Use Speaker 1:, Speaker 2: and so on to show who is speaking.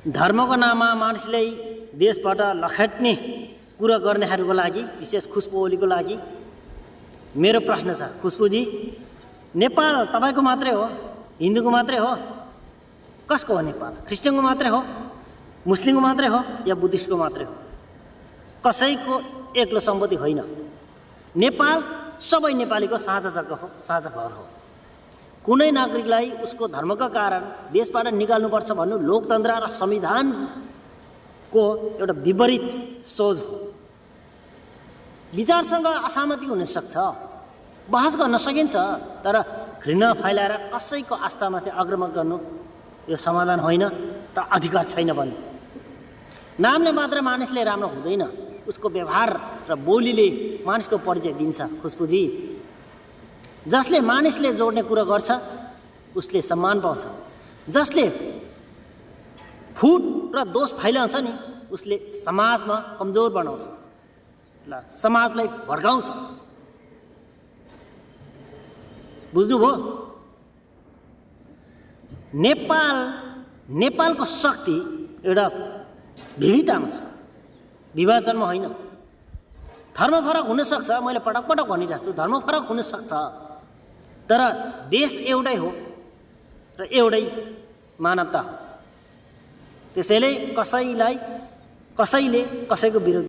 Speaker 1: धर्मको नाममा मानिसलाई देशबाट लखेट्ने कुरा गर्नेहरूको लागि, विशेष खुसबु ओलीको लागि मेरो प्रश्न छ। खुसबुजी, नेपाल तपाईको मात्रै हो? हिन्दूको मात्रै हो? कसको हो नेपाल? क्रिस्चियनको मात्रै हो? मुस्लिमको मात्रै हो या बुद्धिस्टको मात्रै हो? कसैको एक्लो सम्पत्ति होइन। नेपाल सबै नेपालीको साझा जग्गा हो, साझा घर हो। कुनै नागरिकलाई उसको धर्मका कारण देशबाट निकाल्नुपर्छ भन्नु लोकतन्त्र र संविधानको एउटा विपरीत सोच हो। विचारसँग असहमति हुन सक्छ, बहस गर्न सकिन्छ, तर घृणा फैलाएर कसैको आस्थामाथि आक्रमण गर्नु यो समाधान होइन र अधिकार छैन भन्नु। नामले मात्र मानिसले राम्रो हुँदैन, उसको व्यवहार र बोलीले मानिसको परिचय दिन्छ। खुसबुजी, जसले मानिसले जोड्ने कुरा गर्छ उसले सम्मान पाउँछ, जसले फुट र दोष फैलाउँछ नि उसले समाजमा कमजोर बनाउँछ, ल समाजलाई भड्काउँछ। बुझ्नुभयो? नेपालको शक्ति एउटा विविधतामा छ, विभाजनमा होइन। धर्म फरक हुन सक्छ, मैले पटक पटक भनिरहेको छु, धर्म फरक हुन सक्छ, तर देश एउटै हो र एउटै मानवता हो। त्यसैले कसैले कसैको विरुद्ध